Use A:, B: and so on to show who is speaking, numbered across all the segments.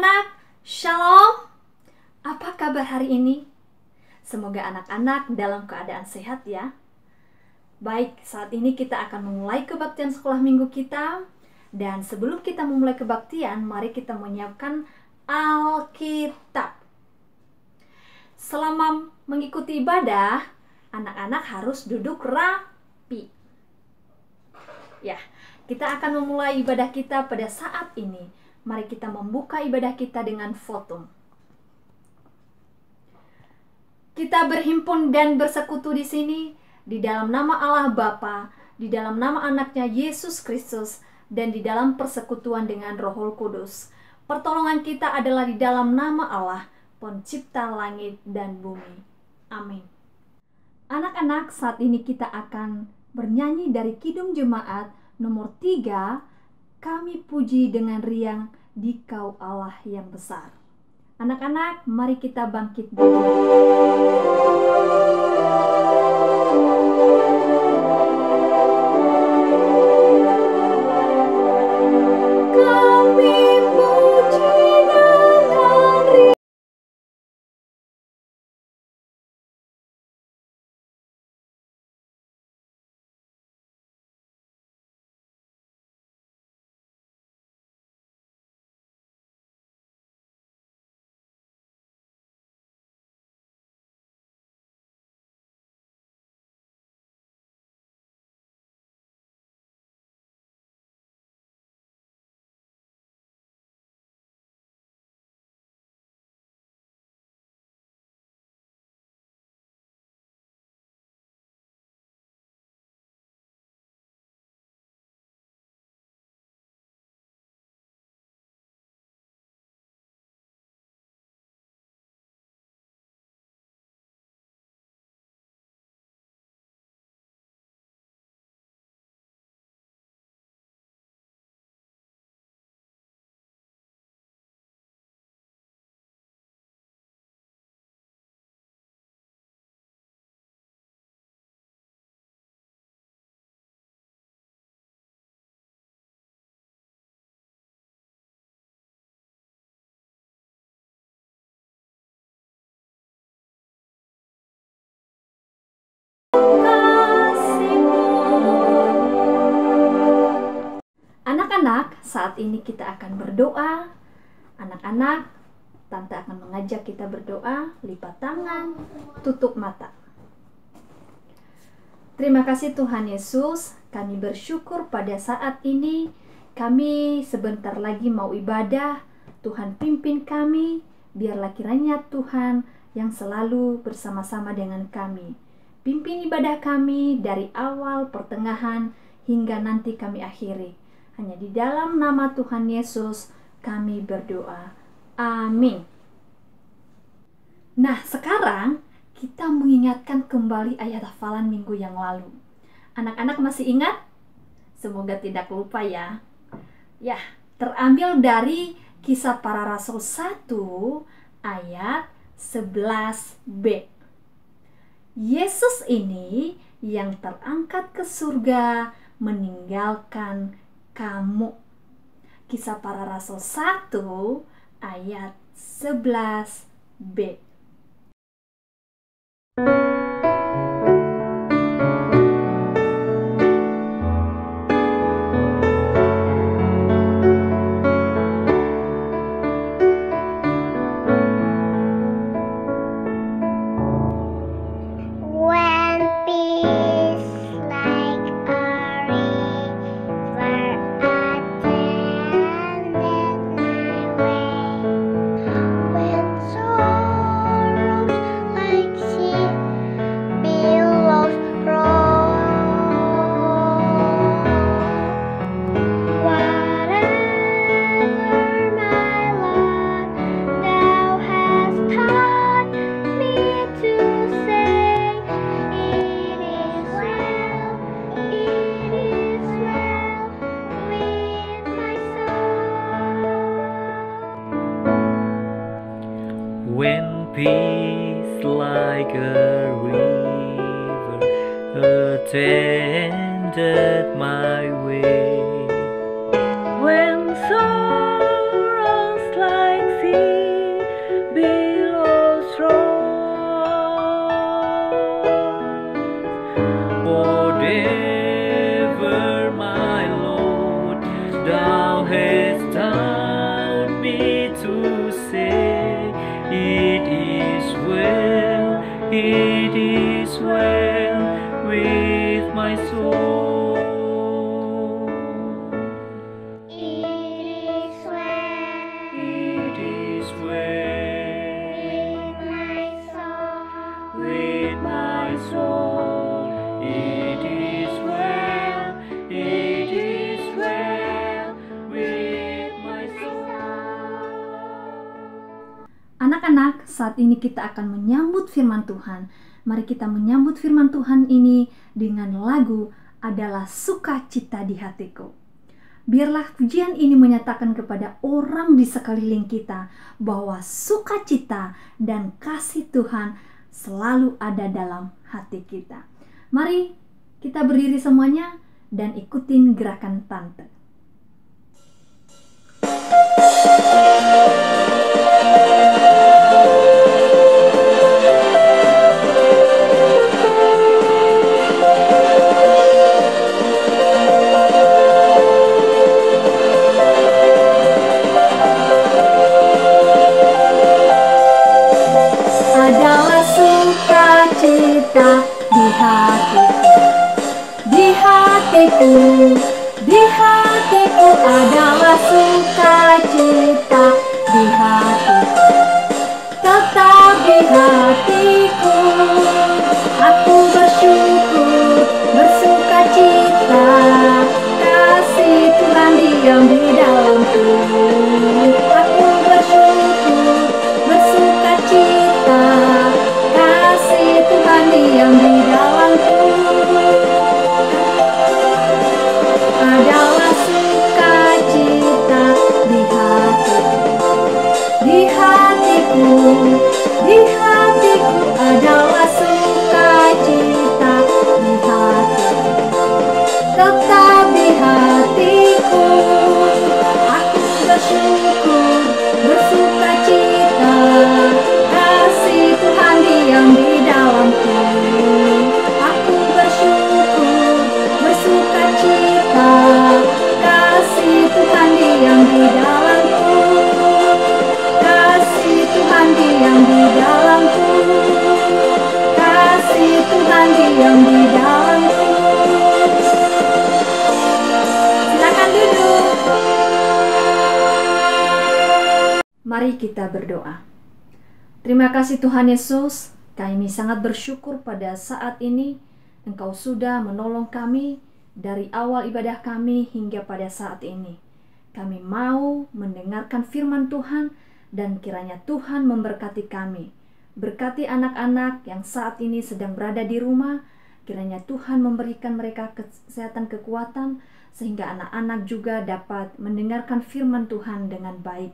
A: anak-anak, Shalom. Apa kabar hari ini? Semoga anak-anak dalam keadaan sehat ya. Baik, saat ini kita akan memulai kebaktian sekolah minggu kita. Dan sebelum kita memulai kebaktian, mari kita menyiapkan Alkitab. Selama mengikuti ibadah, anak-anak harus duduk rapi. Ya, kita akan memulai ibadah kita pada saat ini. Mari kita membuka ibadah kita dengan foto. Kita berhimpun dan bersekutu di sini di dalam nama Allah Bapa, di dalam nama anaknya Yesus Kristus, dan di dalam persekutuan dengan Roh Kudus. Pertolongan kita adalah di dalam nama Allah, Pencipta langit dan bumi. Amin. Anak-anak, saat ini kita akan bernyanyi dari Kidung Jemaat nomor 3, Kami puji dengan riang Dikau Allah yang besar. Anak-anak, mari kita bangkit berdiri. Kami puji dengan riang. Anak-anak, saat ini kita akan berdoa. Anak-anak, Tante akan mengajak kita berdoa. Lipat tangan, tutup mata. Terima kasih Tuhan Yesus, kami bersyukur pada saat ini. Kami sebentar lagi mau ibadah. Tuhan pimpin kami, biarlah kiranya Tuhan yang selalu bersama-sama dengan kami. Pimpin ibadah kami dari awal, pertengahan, hingga nanti kami akhiri. Hanya di dalam nama Tuhan Yesus kami berdoa. Amin. Nah, sekarang kita mengingatkan kembali ayat hafalan minggu yang lalu. Anak-anak masih ingat? Semoga tidak lupa ya. Ya, terambil dari Kisah Para Rasul 1 ayat 11b. Yesus ini yang terangkat ke surga meninggalkan kamu. Kisah Para Rasul 1 ayat 11b.
B: When peace like a river attended my way, when sorrows like
A: saat ini kita akan menyambut firman Tuhan. Mari kita menyambut firman Tuhan ini dengan lagu Adalah Sukacita di Hatiku. Biarlah pujian ini menyatakan kepada orang di sekeliling kita bahwa sukacita dan kasih Tuhan selalu ada dalam hati kita. Mari kita berdiri semuanya dan ikutin gerakan tante.
C: Adalah sukacita di hatiku, di hatiku, di hatiku adalah sukacita di hatiku, tetap di hatiku. Aku bersyukur, bersukacita, kasih Tuhan diam di dalamku. Aku bersyukur, bersukacita, kasih Tuhan diam di dalamku. Adalah sukacita di hatiku, di hatiku, di hatiku adalah sukacita di hatiku, tetap di hatiku. Aku bersyukur, bersukacita, kasih Tuhan diam di dalamku. Aku bersyukur, bersukacita, kasih Tuhan diam di dalamku. Kasih Tuhan diam di dalamku. Kasih Tuhan diam di dalamku. Silakan duduk.
A: Mari kita berdoa. Terima kasih Tuhan Yesus, kami sangat bersyukur pada saat ini Engkau sudah menolong kami dari awal ibadah kami hingga pada saat ini. Kami mau mendengarkan firman Tuhan dan kiranya Tuhan memberkati kami. Berkati anak-anak yang saat ini sedang berada di rumah, kiranya Tuhan memberikan mereka kesehatan, kekuatan, sehingga anak-anak juga dapat mendengarkan firman Tuhan dengan baik.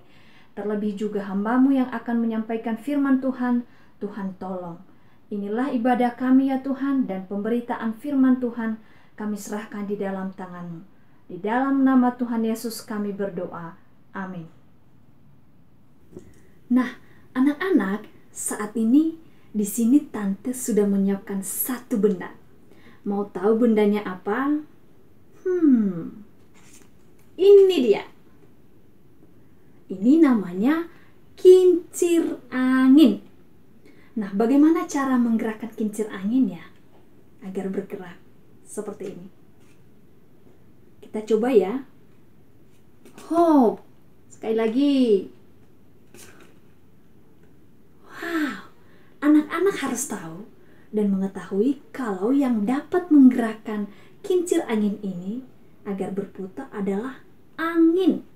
A: Terlebih juga hamba-Mu yang akan menyampaikan firman Tuhan, Tuhan tolong. Inilah ibadah kami ya Tuhan, dan pemberitaan firman Tuhan kami serahkan di dalam tangan-Mu. Di dalam nama Tuhan Yesus kami berdoa. Amin. Nah, anak-anak, saat ini di sini tante sudah menyiapkan satu benda. Mau tahu bendanya apa? Ini dia. Ini namanya kincir angin. Nah, bagaimana cara menggerakkan kincir angin ya? Agar bergerak seperti ini. Kita coba ya. Hop. Sekali lagi. Wow. Anak-anak harus tahu dan mengetahui kalau yang dapat menggerakkan kincir angin ini agar berputar adalah angin.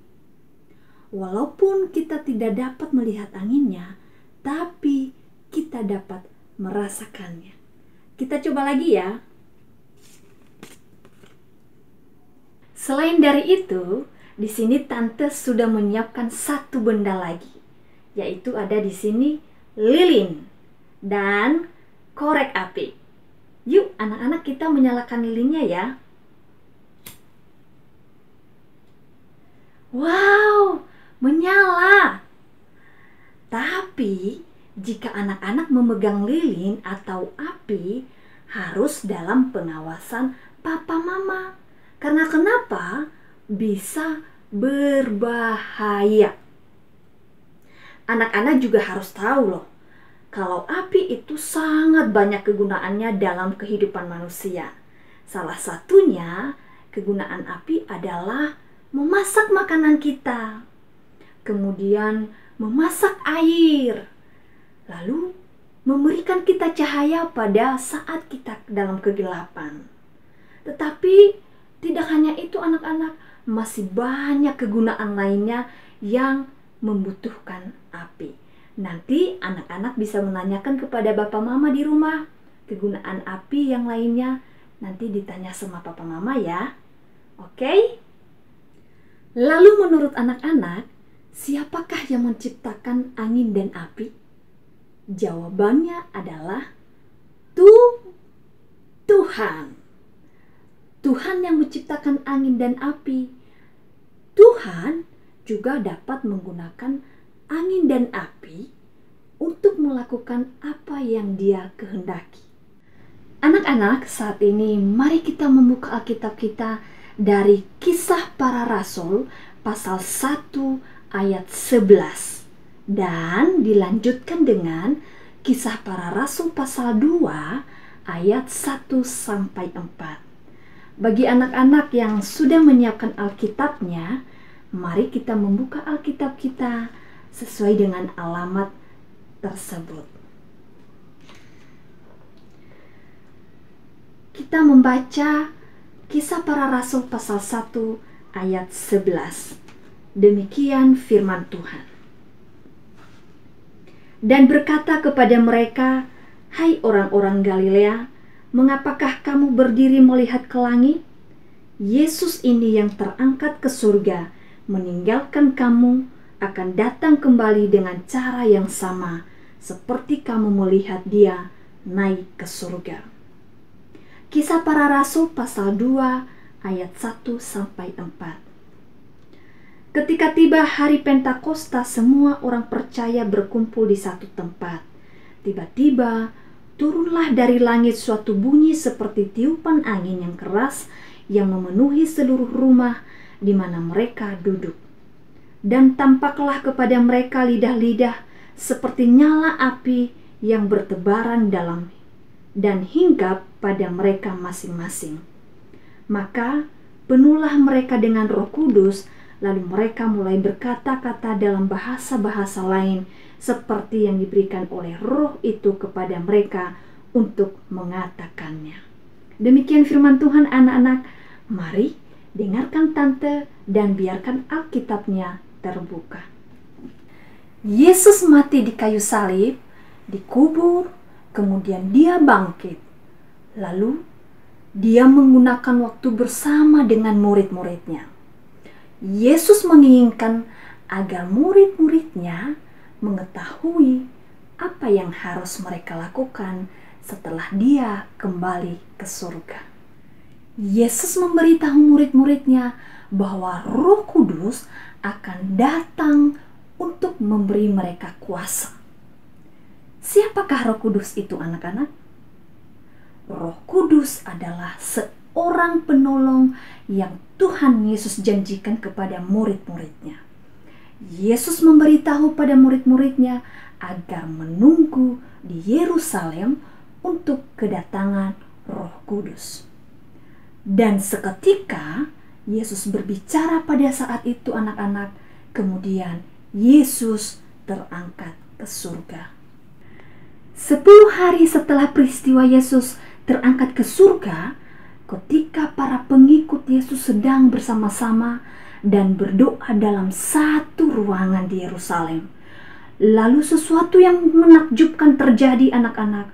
A: Walaupun kita tidak dapat melihat anginnya, tapi kita dapat merasakannya. Kita coba lagi ya. Selain dari itu, di sini tante sudah menyiapkan satu benda lagi, yaitu ada di sini lilin dan korek api. Yuk anak-anak, kita menyalakan lilinnya ya. Wow, menyala. Tapi jika anak-anak memegang lilin atau api, harus dalam pengawasan papa mama. Karena kenapa? Bisa berbahaya. Anak-anak juga harus tahu loh, kalau api itu sangat banyak kegunaannya dalam kehidupan manusia. Salah satunya kegunaan api adalah memasak makanan kita, kemudian memasak air, lalu memberikan kita cahaya pada saat kita dalam kegelapan. Tetapi tidak hanya itu anak-anak, masih banyak kegunaan lainnya yang membutuhkan api. Nanti anak-anak bisa menanyakan kepada Bapak Mama di rumah. Kegunaan api yang lainnya nanti ditanya sama Papa Mama ya. Oke? Lalu menurut anak-anak, siapakah yang menciptakan angin dan api? Jawabannya adalah Tuhan. Tuhan yang menciptakan angin dan api. Tuhan juga dapat menggunakan angin dan api untuk melakukan apa yang Dia kehendaki. Anak-anak, saat ini mari kita membuka Alkitab kita dari Kisah Para Rasul pasal 1 ayat 11 dan dilanjutkan dengan Kisah Para Rasul pasal 2 ayat 1 sampai 4. Bagi anak-anak yang sudah menyiapkan Alkitabnya, mari kita membuka Alkitab kita sesuai dengan alamat tersebut. Kita membaca Kisah Para Rasul pasal 1 ayat 11. Demikian firman Tuhan. Dan berkata kepada mereka, "Hai orang-orang Galilea, mengapakah kamu berdiri melihat ke langit? Yesus ini yang terangkat ke surga, meninggalkan kamu, akan datang kembali dengan cara yang sama, seperti kamu melihat Dia naik ke surga." Kisah Para Rasul pasal 2 ayat 1 sampai 4. Ketika tiba hari Pentakosta, semua orang percaya berkumpul di satu tempat. Tiba-tiba turunlah dari langit suatu bunyi seperti tiupan angin yang keras yang memenuhi seluruh rumah di mana mereka duduk. Dan tampaklah kepada mereka lidah-lidah seperti nyala api yang bertebaran dalam dan hinggap pada mereka masing-masing. Maka penuhlah mereka dengan Roh Kudus. Lalu mereka mulai berkata-kata dalam bahasa-bahasa lain seperti yang diberikan oleh Roh itu kepada mereka untuk mengatakannya. Demikian firman Tuhan anak-anak. Mari dengarkan tante dan biarkan Alkitabnya terbuka. Yesus mati di kayu salib, dikubur, kemudian Dia bangkit. Lalu Dia menggunakan waktu bersama dengan murid-muridnya. Yesus menginginkan agar murid-muridnya mengetahui apa yang harus mereka lakukan setelah Dia kembali ke surga. Yesus memberitahu murid-muridnya bahwa Roh Kudus akan datang untuk memberi mereka kuasa. Siapakah Roh Kudus itu, anak-anak? Roh Kudus adalah seorang penolong yang Tuhan Yesus janjikan kepada murid-muridnya. Yesus memberitahu pada murid-muridnya agar menunggu di Yerusalem untuk kedatangan Roh Kudus. Dan seketika Yesus berbicara pada saat itu, anak-anak, kemudian Yesus terangkat ke surga. 10 hari setelah peristiwa Yesus terangkat ke surga, ketika para pengikut Yesus sedang bersama-sama dan berdoa dalam satu ruangan di Yerusalem, lalu sesuatu yang menakjubkan terjadi, anak-anak.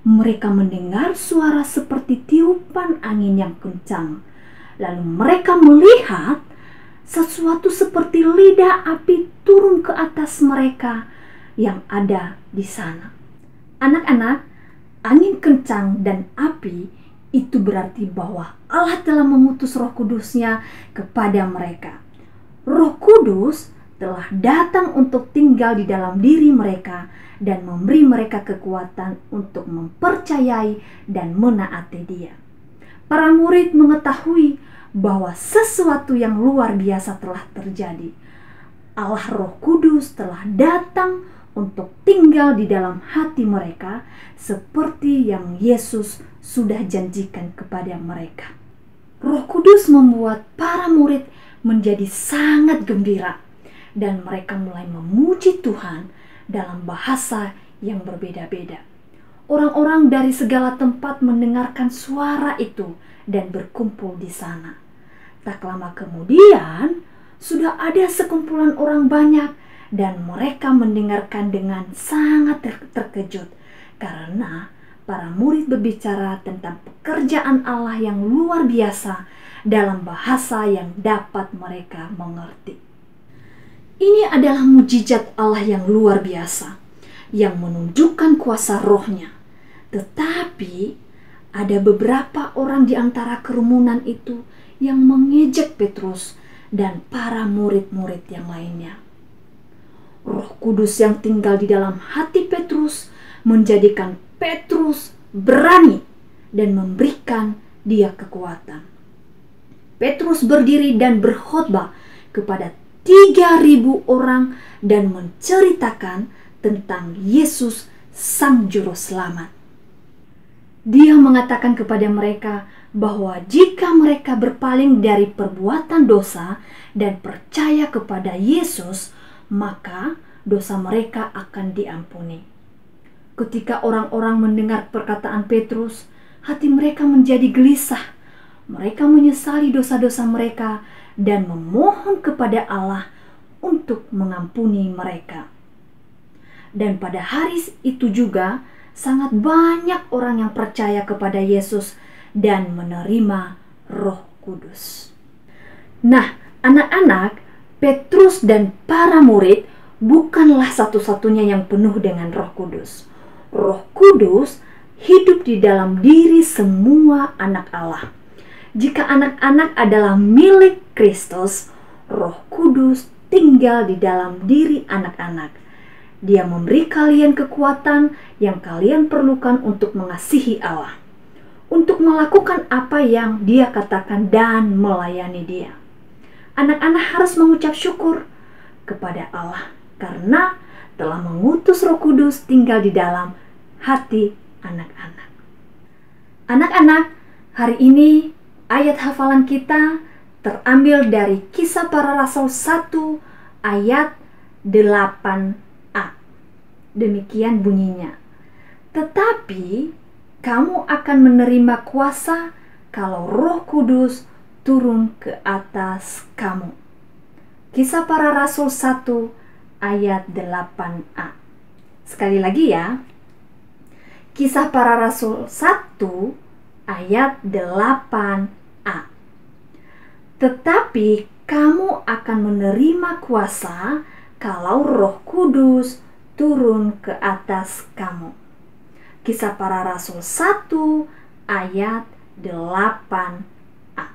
A: Mereka mendengar suara seperti tiupan angin yang kencang. Lalu mereka melihat sesuatu seperti lidah api turun ke atas mereka yang ada di sana. Anak-anak, angin kencang dan api itu berarti bahwa Allah telah mengutus Roh Kudus-Nya kepada mereka. Roh Kudus telah datang untuk tinggal di dalam diri mereka dan memberi mereka kekuatan untuk mempercayai dan menaati Dia. Para murid mengetahui bahwa sesuatu yang luar biasa telah terjadi. Allah Roh Kudus telah datang untuk tinggal di dalam hati mereka seperti yang Yesus sudah janjikan kepada mereka. Roh Kudus membuat para murid menjadi sangat gembira dan mereka mulai memuji Tuhan dalam bahasa yang berbeda-beda. Orang-orang dari segala tempat mendengarkan suara itu dan berkumpul di sana. Tak lama kemudian, Sudah ada sekumpulan orang banyak dan mereka mendengarkan dengan sangat terkejut karena para murid berbicara tentang pekerjaan Allah yang luar biasa dalam bahasa yang dapat mereka mengerti. Ini adalah mujizat Allah yang luar biasa yang menunjukkan kuasa rohnya. Tetapi ada beberapa orang di antara kerumunan itu yang mengejek Petrus dan para murid-murid yang lainnya. Roh Kudus yang tinggal di dalam hati Petrus menjadikan Petrus berani dan memberikan dia kekuatan. Petrus berdiri dan berkhotbah kepada 3.000 orang dan menceritakan tentang Yesus Sang Juru Selamat. Dia mengatakan kepada mereka bahwa jika mereka berpaling dari perbuatan dosa dan percaya kepada Yesus, maka dosa mereka akan diampuni. Ketika orang-orang mendengar perkataan Petrus, hati mereka menjadi gelisah. Mereka menyesali dosa-dosa mereka dan memohon kepada Allah untuk mengampuni mereka. Dan pada hari itu juga, sangat banyak orang yang percaya kepada Yesus dan menerima Roh Kudus. Nah, anak-anak, Petrus dan para murid bukanlah satu-satunya yang penuh dengan Roh Kudus. Roh Kudus hidup di dalam diri semua anak Allah. Jika anak-anak adalah milik Kristus, Roh Kudus tinggal di dalam diri anak-anak. Dia memberi kalian kekuatan yang kalian perlukan untuk mengasihi Allah, untuk melakukan apa yang Dia katakan dan melayani Dia. Anak-anak harus mengucap syukur kepada Allah karena telah mengutus Roh Kudus tinggal di dalam hati anak-anak. Anak-anak, hari ini ayat hafalan kita terambil dari Kisah Para Rasul 1 ayat 8a. Demikian bunyinya. Tetapi kamu akan menerima kuasa kalau Roh Kudus turun ke atas kamu. Kisah Para Rasul 1 ayat 8a. Sekali lagi ya. Kisah Para Rasul 1 ayat 8a. Tetapi kamu akan menerima kuasa kalau Roh Kudus turun ke atas kamu. Kisah Para Rasul 1 ayat 8a.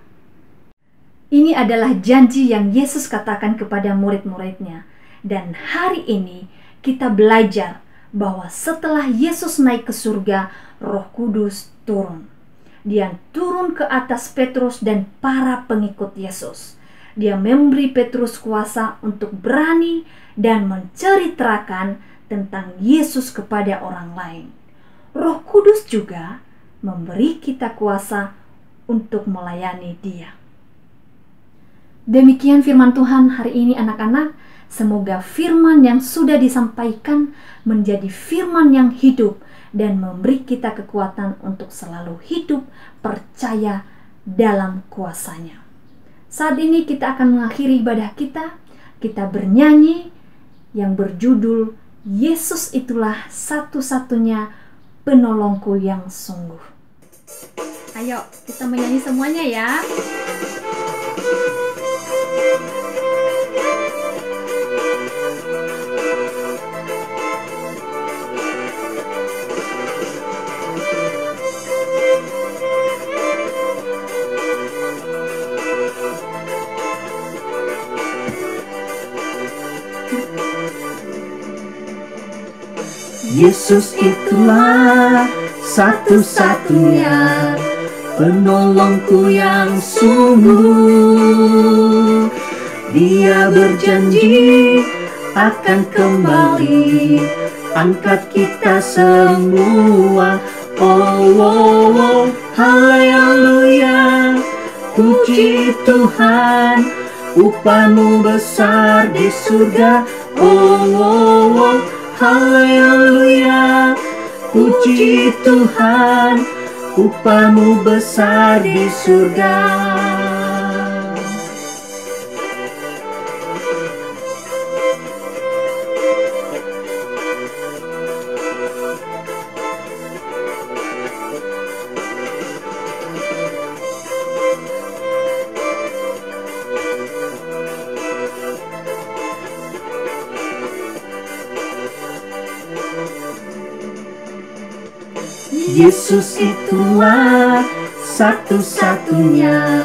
A: Ini adalah janji yang Yesus katakan kepada murid-muridnya. Dan hari ini kita belajar bahwa setelah Yesus naik ke surga, Roh Kudus turun. Dia turun ke atas Petrus dan para pengikut Yesus. Dia memberi Petrus kuasa untuk berani dan menceritakan tentang Yesus kepada orang lain. Roh Kudus juga memberi kita kuasa untuk melayani Dia. Demikian firman Tuhan hari ini anak-anak. Semoga firman yang sudah disampaikan menjadi firman yang hidup dan memberi kita kekuatan untuk selalu hidup percaya dalam kuasa-Nya. Saat ini kita akan mengakhiri ibadah kita. Kita bernyanyi yang berjudul Yesus itulah satu-satunya penolongku yang sungguh. Ayo kita menyanyi semuanya ya.
B: Yesus itulah satu-satunya penolongku yang sungguh. Dia berjanji akan kembali angkat kita semua. Oh, oh, oh, haleluya, puji Tuhan, upahmu besar di surga. Oh, oh, oh, haleluya, puji Tuhan, upahmu besar di surga. Yesus itulah satu-satunya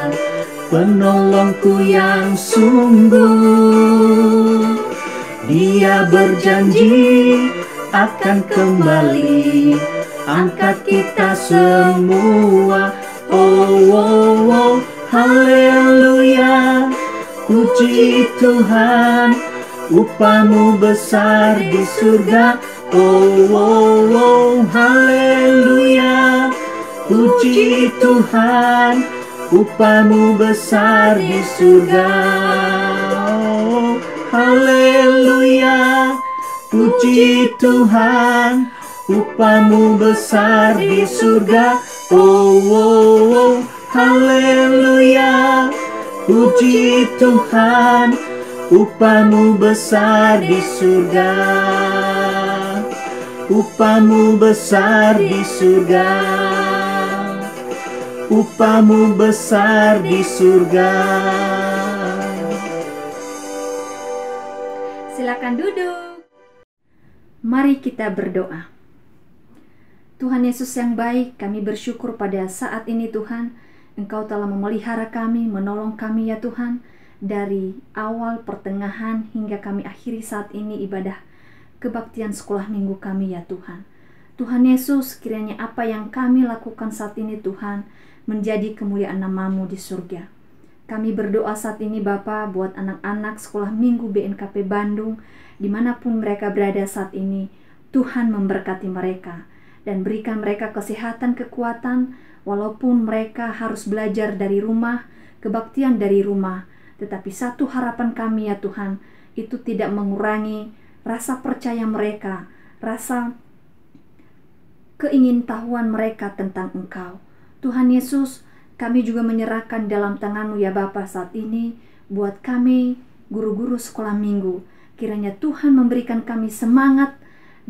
B: penolongku yang sungguh. Dia berjanji akan kembali angkat kita semua. Oh, oh, oh, haleluya. Puji Tuhan, upahmu besar di surga. Oh, oh, oh, haleluya. Puji Tuhan, upahmu besar di surga. Oh, haleluya. Puji Tuhan, upahmu besar di surga. Oh, oh, oh, haleluya. Puji Tuhan, upahmu besar di surga. Upahmu besar di surga. Upahmu besar di surga.
A: Silakan duduk. Mari kita berdoa. Tuhan Yesus yang baik, kami bersyukur pada saat ini Tuhan, Engkau telah memelihara kami, menolong kami ya Tuhan, dari awal, pertengahan, hingga kami akhiri saat ini ibadah kebaktian sekolah minggu kami ya Tuhan. Tuhan Yesus, kiranya apa yang kami lakukan saat ini Tuhan, menjadi kemuliaan nama-Mu di surga. Kami berdoa saat ini Bapa buat anak-anak sekolah minggu BNKP Bandung, dimanapun mereka berada saat ini, Tuhan memberkati mereka, dan berikan mereka kesehatan, kekuatan, walaupun mereka harus belajar dari rumah, kebaktian dari rumah. Tetapi satu harapan kami ya Tuhan, itu tidak mengurangi rasa percaya mereka, rasa keingintahuan mereka tentang Engkau. Tuhan Yesus, kami juga menyerahkan dalam tangan-Mu ya Bapa saat ini, buat kami guru-guru sekolah minggu. Kiranya Tuhan memberikan kami semangat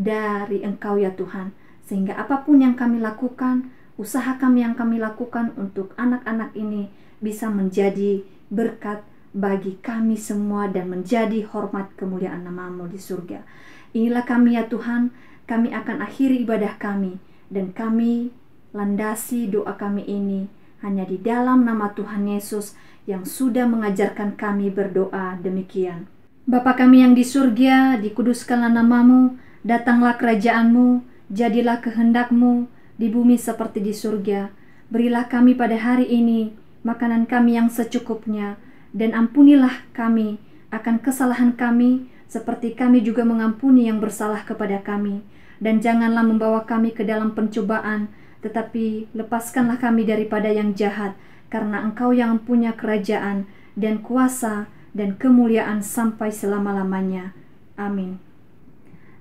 A: dari Engkau ya Tuhan, sehingga apapun yang kami lakukan, usaha kami yang kami lakukan untuk anak-anak ini bisa menjadi berkat bagi kami semua dan menjadi hormat kemuliaan nama-Mu di surga. Inilah kami ya Tuhan, kami akan akhiri ibadah kami, dan kami landasi doa kami ini hanya di dalam nama Tuhan Yesus yang sudah mengajarkan kami berdoa demikian. Bapa kami yang di surga, dikuduskanlah nama-Mu, datanglah kerajaan-Mu, jadilah kehendak-Mu di bumi seperti di surga. Berilah kami pada hari ini makanan kami yang secukupnya, dan ampunilah kami akan kesalahan kami, seperti kami juga mengampuni yang bersalah kepada kami. Dan janganlah membawa kami ke dalam pencobaan, tetapi lepaskanlah kami daripada yang jahat, karena Engkau yang punya kerajaan dan kuasa dan kemuliaan sampai selama-lamanya. Amin.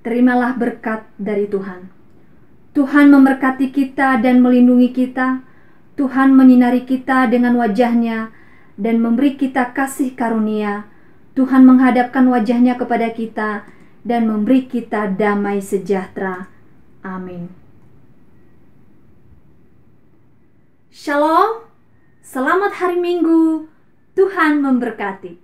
A: Terimalah berkat dari Tuhan. Tuhan memberkati kita dan melindungi kita. Tuhan menyinari kita dengan wajah-Nya dan memberi kita kasih karunia. Tuhan menghadapkan wajah-Nya kepada kita dan memberi kita damai sejahtera. Amin. Shalom, selamat hari Minggu, Tuhan memberkati.